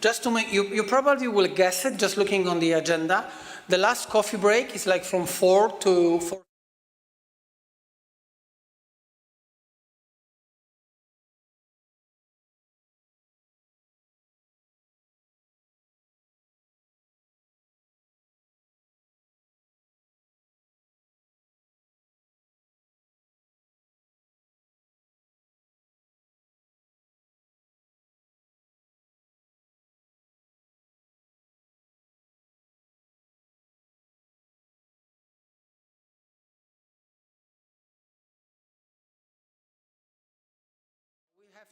just to make, you probably will guess it just looking on the agenda. The last coffee break is like from 4 to 4.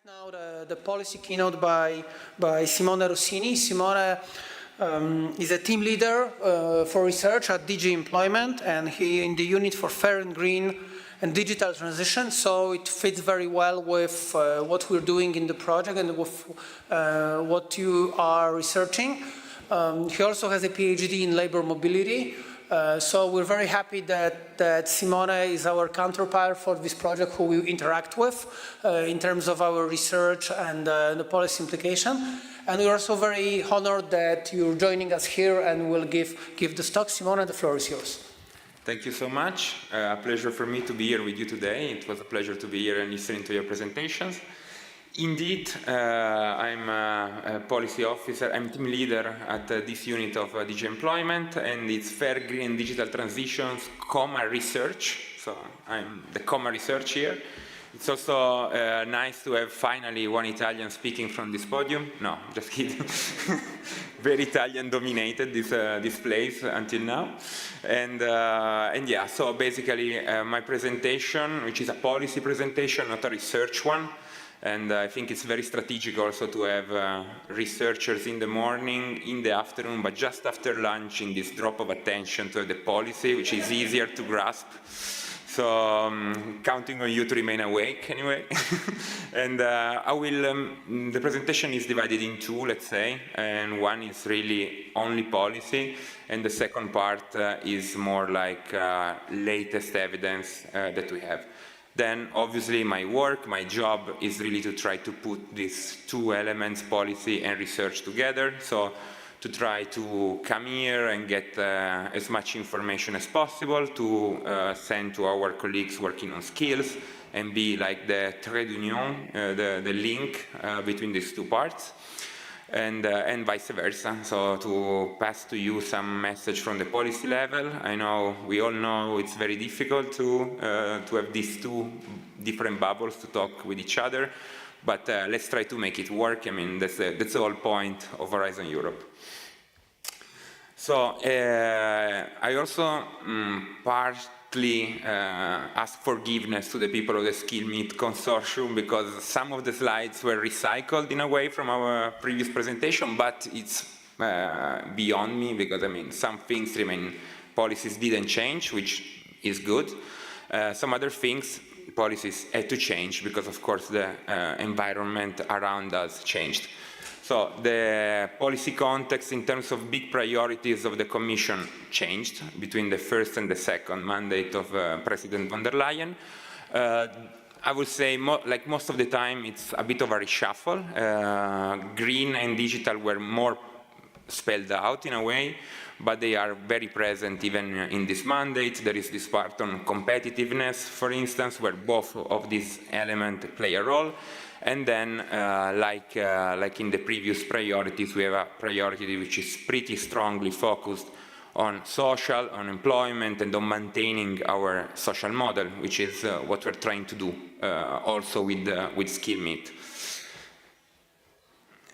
Now the policy keynote by Simone Rosini. Simone is a team leader for research at DG Employment, and he in the unit for fair and green and digital transition, so it fits very well with what we're doing in the project and with what you are researching. He also has a PhD in labor mobility. So we're very happy that Simone is our counterpart for this project who we interact with in terms of our research and the policy implication. And we're also very honored that you're joining us here and will give the talk. Simone, the floor is yours. Thank you so much. A pleasure for me to be here with you today. It was a pleasure to be here and listening to your presentations. Indeed, I'm a policy officer, I'm team leader at this unit of DG Employment, and it's Fair, Green and Digital Transitions, research, so I'm the research here. It's also nice to have finally one Italian speaking from this podium. No, just kidding. Very Italian dominated this place until now. And yeah, so basically my presentation, which is a policy presentation, not a research one. And I think it's very strategic also to have researchers in the morning, in the afternoon, but just after lunch in this drop of attention to the policy, which is easier to grasp. So counting on you to remain awake anyway. And I will, the presentation is divided in two, let's say, and one is really only policy, and the second part is more like latest evidence that we have. Then obviously my work, my job is really to try to put these two elements, policy and research, together. So to try to come here and get as much information as possible to send to our colleagues working on skills and be like the trait d'union, the link between these two parts. And vice versa, so to pass to you some message from the policy level. I know, we all know it's very difficult to have these two different bubbles to talk with each other, but let's try to make it work. I mean, that's the whole point of Horizon Europe. So I also partly ask forgiveness to the people of the SkiLMeeT consortium, because some of the slides were recycled in a way from our previous presentation, but it's beyond me, because I mean, some things remain, policies didn't change, which is good. Some other things, policies had to change because of course the environment around us changed. So the policy context in terms of big priorities of the Commission changed between the first and the second mandate of President von der Leyen. I would say, like most of the time, it's a bit of a reshuffle. Green and digital were more spelled out in a way, but they are very present even in this mandate. There is this part on competitiveness, for instance, where both of these elements play a role. And then, like in the previous priorities, we have a priority which is pretty strongly focused on social, on employment, and on maintaining our social model, which is what we're trying to do also with SkiLMeeT.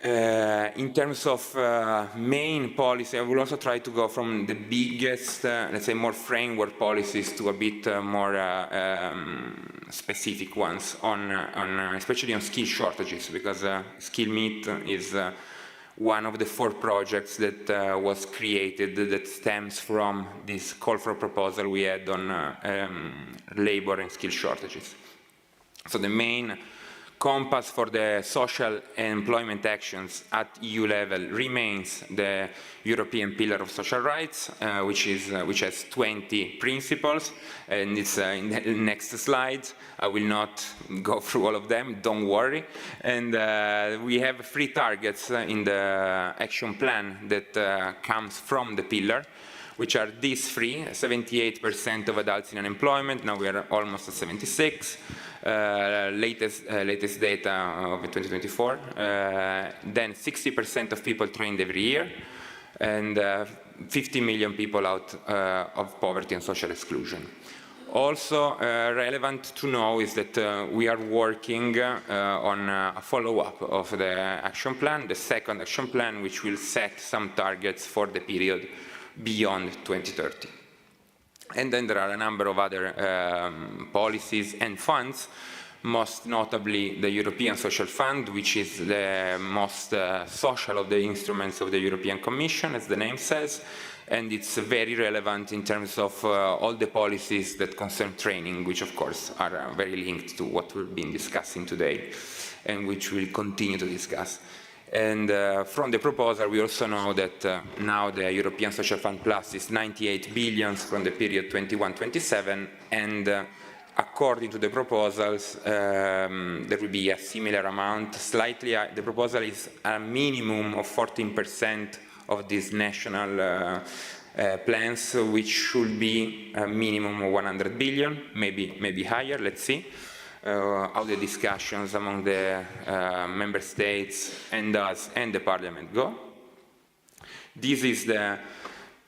In terms of main policy, I will also try to go from the biggest, let's say, more framework policies to a bit more specific ones, especially on skill shortages, because SkiLMeeT is one of the 4 projects that was created that stems from this call for proposal we had on labor and skill shortages. So the main compass for the social and employment actions at EU level remains the European Pillar of Social Rights, which has 20 principles, and it's in the next slide. I will not go through all of them, don't worry. And we have 3 targets in the action plan that comes from the pillar, which are these 3, 78% of adults in unemployment, now we are almost at 76, latest data of 2024, then 60% of people trained every year, and 50 million people out of poverty and social exclusion. Also relevant to know is that we are working on a follow-up of the action plan, the second action plan, which will set some targets for the period beyond 2030. And then there are a number of other policies and funds, most notably the European Social Fund, which is the most social of the instruments of the European Commission, as the name says, and it's very relevant in terms of all the policies that concern training, which of course are very linked to what we've been discussing today, and which we'll continue to discuss. And from the proposal, we also know that now the European Social Fund Plus is 98 billion from the period 21-27, and according to the proposals, there will be a similar amount, slightly, the proposal is a minimum of 14% of these national plans, which should be a minimum of 100 billion, maybe higher, let's see. How the discussions among the member states and us and the parliament go. This is the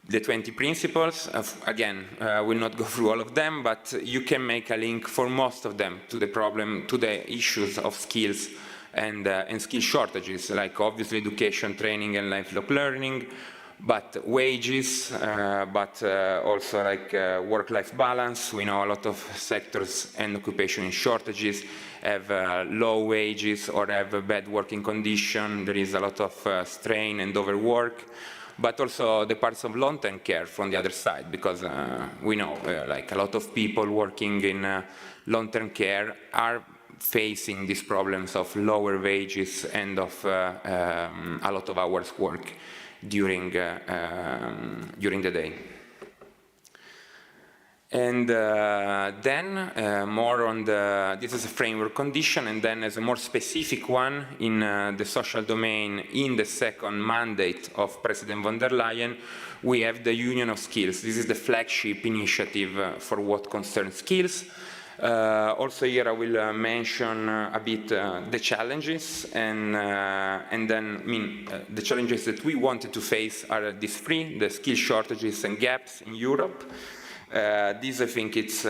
20 principles. Again, I will not go through all of them, but you can make a link for most of them to the problem, to the issues of skills and skill shortages, like obviously education, training, and lifelong learning, but wages, but also like work-life balance. We know a lot of sectors and occupation in shortages have low wages or have bad working condition. There is a lot of strain and overwork, but also the parts of long-term care from the other side, because we know like a lot of people working in long-term care are facing these problems of lower wages and of a lot of hours work during the day. And then more on this is a framework condition, and then as a more specific one in the social domain, in the second mandate of President von der Leyen, we have the Union of Skills. This is the flagship initiative for what concerns skills. Also here I will mention a bit the challenges, and then the challenges that we wanted to face are these 3, the skill shortages and gaps in Europe. This I think it's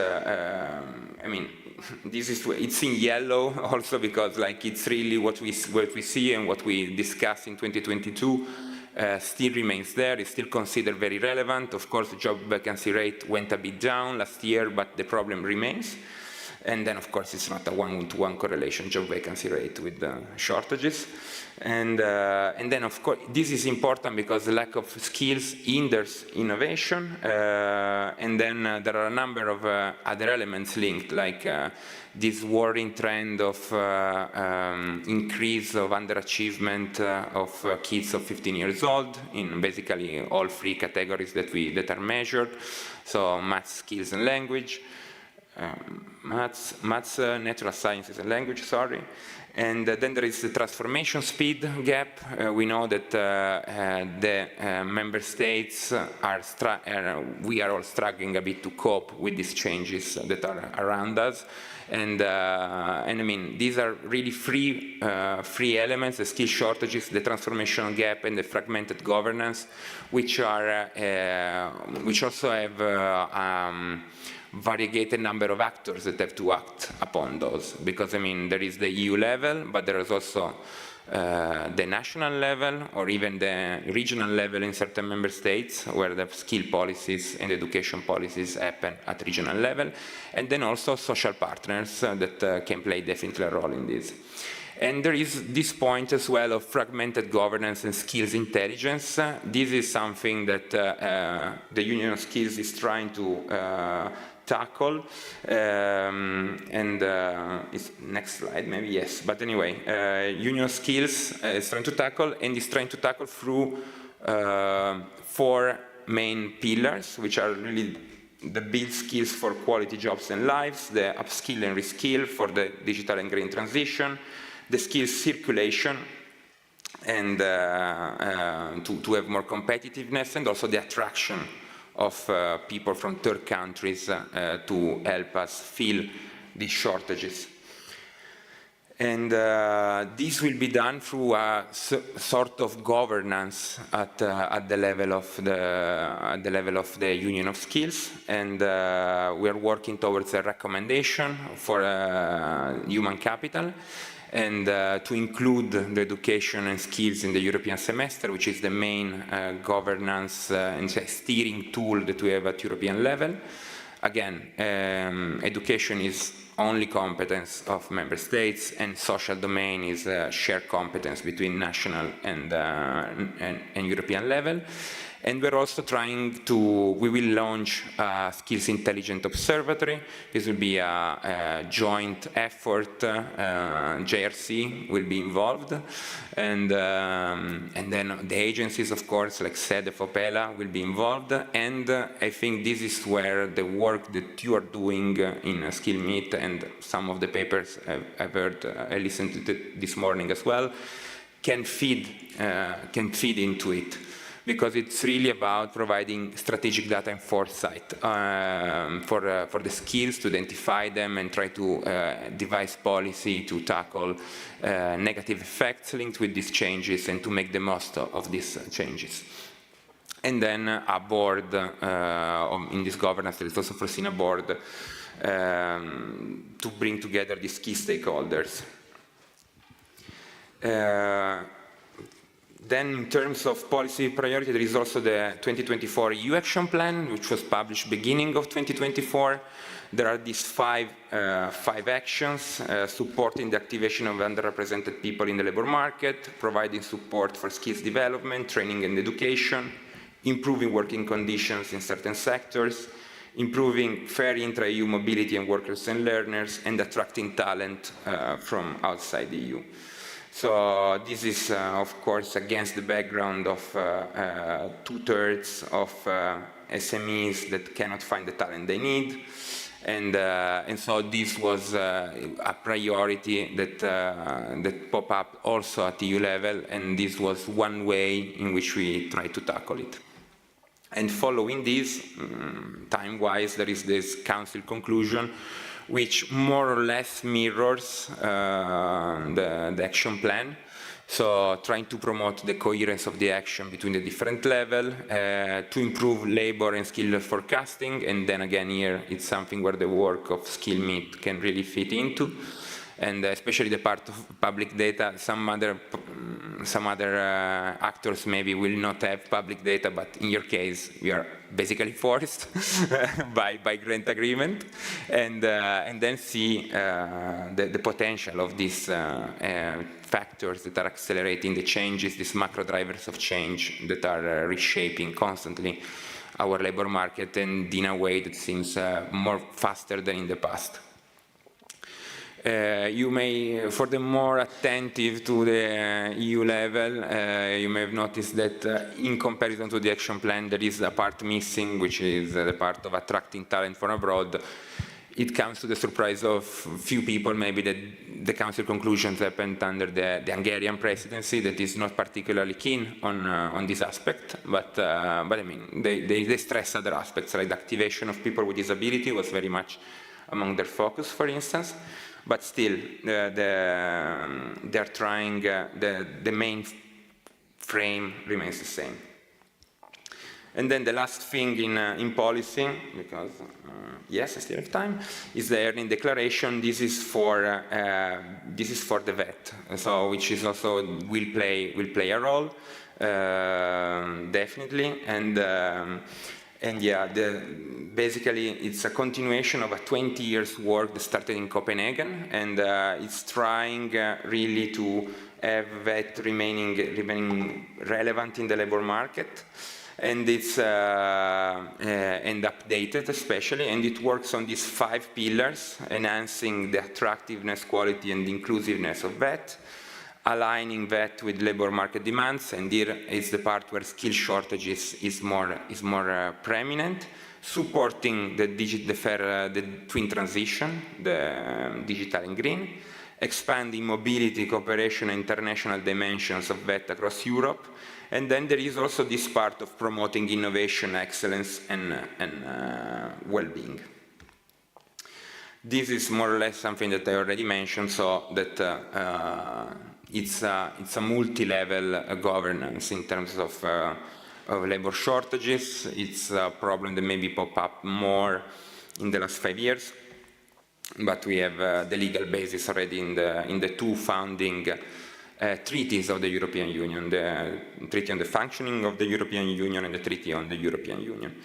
it's in yellow also because like it's really what we see and what we discussed in 2022 still remains there. It's still considered very relevant. Of course, the job vacancy rate went a bit down last year, but the problem remains. And then, of course, it's not a one-to-one correlation, job vacancy rate with shortages. And then, of course, this is important because the lack of skills hinders innovation. And then there are a number of other elements linked, like this worrying trend of increase of underachievement of kids of 15 years old in basically all 3 categories that are measured. So math, skills, and language. Maths, natural sciences and language, sorry. And then there is the transformation speed gap. We know that the member states we are all struggling a bit to cope with these changes that are around us. And I mean, these are really 3 elements: the skill shortages, the transformation gap, and the fragmented governance, which also have variegated number of actors that have to act upon those, because I mean there is the EU level, but there is also the national level or even the regional level in certain member states where the skill policies and education policies happen at regional level, and then also social partners that can play definitely a role in this. And there is this point as well of fragmented governance and skills intelligence. This is something that the Union of Skills is trying to tackle. It's next slide, maybe, yes. But anyway, Union Skills is trying to tackle, and is trying to tackle through 4 main pillars, which are really the build skills for quality jobs and lives, the upskill and reskill for the digital and green transition, the skills circulation, and to have more competitiveness, and also the attraction of people from third countries to help us fill these shortages. And this will be done through a sort of governance at the level of the Union of Skills, and we are working towards a recommendation for human capital, and to include the education and skills in the European semester, which is the main governance and steering tool that we have at European level. Again, education is only competence of member states, and social domain is a shared competence between national and European level. And we're also trying to, we will launch a Skills Intelligent Observatory. This will be a joint effort. JRC will be involved. And then the agencies, of course, like SEDE, FOPELA, will be involved. And I think this is where the work that you are doing in SkiLMeeT, and some of the papers I've heard, I listened to this morning as well, can feed into it. Because it's really about providing strategic data and foresight for the skills, to identify them and try to devise policy to tackle negative effects linked with these changes, and to make the most of these changes. And then a board, in this governance, there is also foreseen a board to bring together these key stakeholders. Then, in terms of policy priority, there is also the 2024 EU Action Plan, which was published beginning of 2024. There are these five actions, supporting the activation of underrepresented people in the labor market, providing support for skills development, training and education, improving working conditions in certain sectors, improving fair intra-EU mobility and workers and learners, and attracting talent from outside the EU. So this is, of course, against the background of 2/3 of SMEs that cannot find the talent they need. And so this was a priority that popped up also at EU level, and this was one way in which we try to tackle it. And following this, time-wise, there is this Council conclusion, which more or less mirrors the action plan. So trying to promote the coherence of the action between the different levels, to improve labor and skill forecasting, and then again here it's something where the work of SkiLMeeT can really fit into, and especially the part of public data. Some other actors maybe will not have public data, but in your case we are basically forced by grant agreement, and then see the potential of these factors that are accelerating the changes, these macro drivers of change that are reshaping constantly our labor market, and in a way that seems more faster than in the past. You may, for the more attentive to the EU level, you may have noticed that in comparison to the action plan, there is a part missing, which is the part of attracting talent from abroad. It comes to the surprise of few people, maybe, that the Council conclusions happened under the Hungarian presidency, that is not particularly keen on this aspect, but I mean, they stress other aspects, like the activation of people with disability was very much among their focus, for instance. But still, they're trying, the main frame remains the same. And then the last thing in policy, because yes, I still have time, is the earning declaration. This is for the vet, so which is also will play a role, definitely. And yeah, basically it's a continuation of a 20 years work that started in Copenhagen, and it's trying really to have that remaining relevant in the labor market. and it's and updated especially, and it works on these 5 pillars, enhancing the attractiveness, quality, and inclusiveness of VET, aligning VET with labor market demands, and here is the part where skill shortages is more preeminent, supporting the twin transition, the digital and green, expanding mobility, cooperation, and international dimensions of VET across Europe. And then there is also this part of promoting innovation, excellence, and well-being. This is more or less something that I already mentioned, so that it's a multi-level governance in terms of labor shortages. It's a problem that maybe pop up more in the last 5 years, but we have the legal basis already in the 2 founding treaties of the European Union, the Treaty on the Functioning of the European Union and the Treaty on the European Union.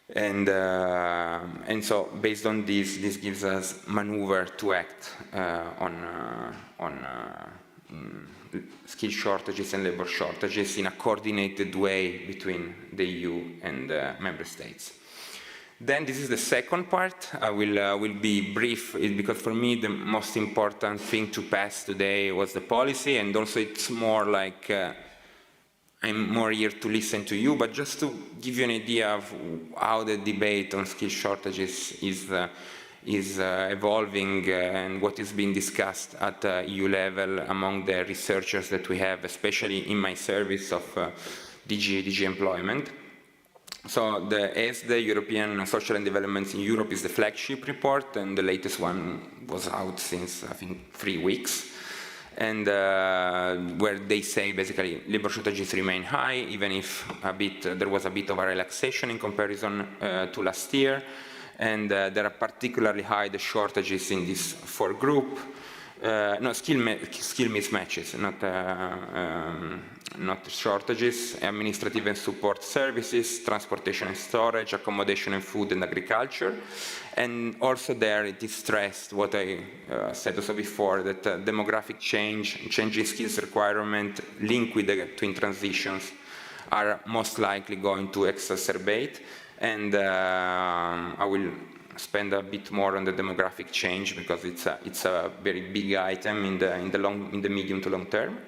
And so based on this gives us maneuver to act on skill shortages and labor shortages in a coordinated way between the EU and member states. Then this is the second part. I will be brief because for me the most important thing to pass today was the policy, and also it's more like I'm more here to listen to you, but just to give you an idea of how the debate on skill shortages is evolving and what is being discussed at EU level among the researchers that we have, especially in my service of DG Employment. So the European Social and Development in Europe is the flagship report, and the latest one was out since, I think, 3 weeks. And where they say basically labor shortages remain high, even if there was a bit of a relaxation in comparison to last year. And there are particularly high the shortages in this 4 group. No, skill mismatches, not shortages, administrative and support services, transportation and storage, accommodation and food and agriculture. And also there it is stressed what I said also before, that demographic changing skills requirement linked with the twin transitions are most likely going to exacerbate. And I will spend a bit more on the demographic change because it's a very big item in the medium to long term.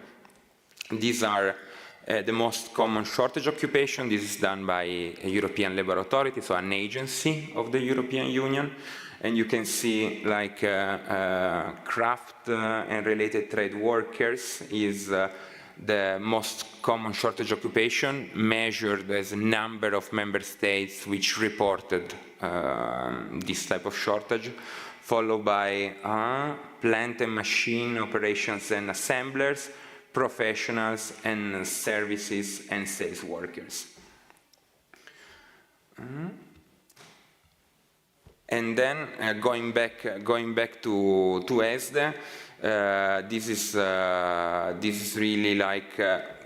These are the most common shortage occupation. This is done by a European Labour Authority, so an agency of the European Union. And you can see like craft and related trade workers is the most common shortage occupation, measured as a number of member states which reported this type of shortage, followed by plant and machine operations and assemblers, professionals, and services and sales workers. And then going back to ESDE, this is really like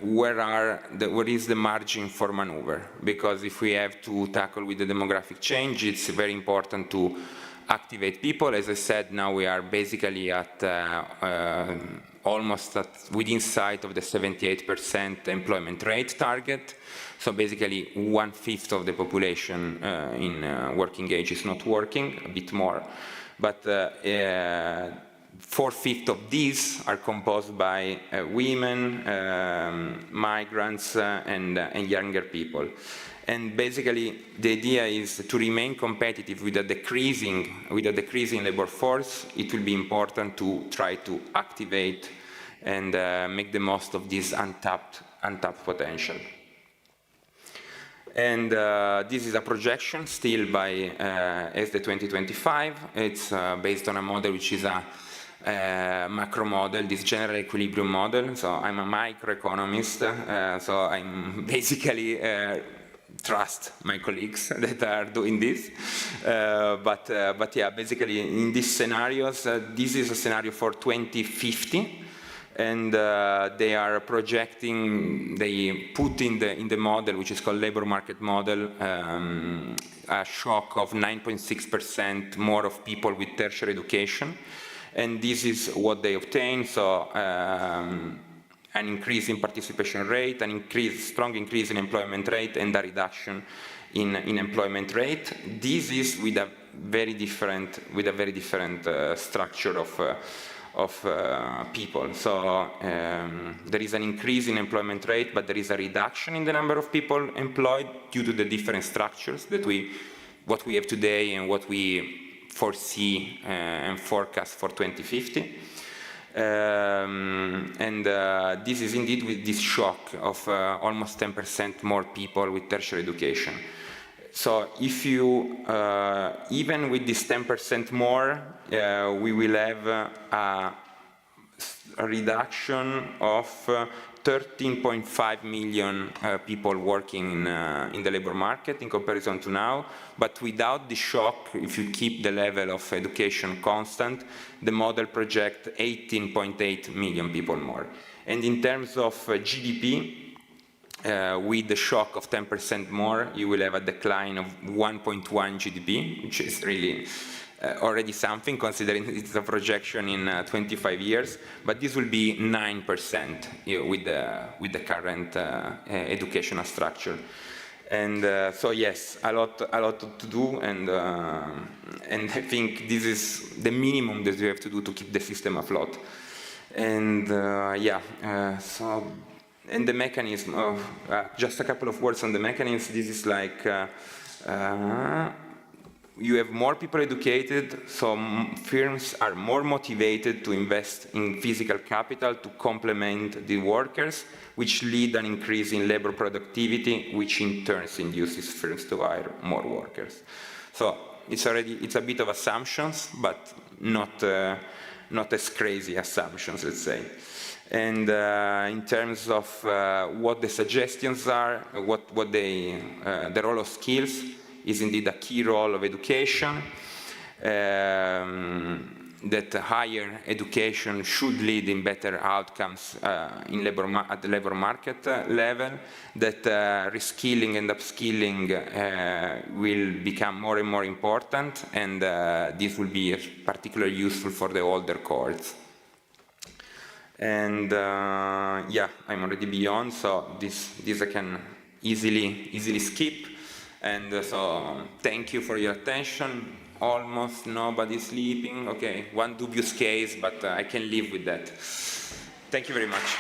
where is the margin for maneuver? Because if we have to tackle with the demographic change, it's very important to activate people. As I said, now we are basically at almost within sight of the 78% employment rate target. So basically 1/5 of the population in working age is not working, a bit more. But 4/5 of these are composed by women, migrants, and younger people. And basically, the idea is to remain competitive with a decreasing labor force. It will be important to try to activate and make the most of this untapped potential. And this is a projection still by ESDE 2025. It's based on a model which is a macro model, this general equilibrium model. So I'm a microeconomist, so I'm basically trust my colleagues that are doing this. But yeah, basically in these scenarios, this is a scenario for 2050. And they are projecting, they put in the model, which is called labor market model, a shock of 9.6% more of people with tertiary education. And this is what they obtain. So an increase in participation rate, strong increase in employment rate, and a reduction in employment rate. This is with a very different structure of people. So there is an increase in employment rate, but there is a reduction in the number of people employed due to the different structures that what we have today and what we foresee and forecast for 2050. This is indeed with this shock of almost 10% more people with tertiary education. So if you, even with this 10% more, we will have a reduction of 13.5 million people working in the labor market in comparison to now. But without the shock, if you keep the level of education constant, the model projects 18.8 million people more. And in terms of GDP, with the shock of 10% more, you will have a decline of 1.1 GDP, which is really already something, considering it's a projection in 25 years. But this will be 9% with the current educational structure. And so yes, a lot to do, and I think this is the minimum that we have to do to keep the system afloat. And and the mechanism of, just a couple of words on the mechanism. This is like, you have more people educated, so firms are more motivated to invest in physical capital to complement the workers, which lead an increase in labor productivity, which in turn induces firms to hire more workers. So it's a bit of assumptions, but not as crazy assumptions, let's say. And in terms of what the suggestions are, the role of skills is indeed a key role of education, that higher education should lead in better outcomes at the labor market level, that reskilling and upskilling will become more and more important, and this will be particularly useful for the older cohorts. And yeah, I'm already beyond, so this I can easily skip. And so thank you for your attention. Almost nobody sleeping. Okay, one dubious case, but I can live with that. Thank you very much.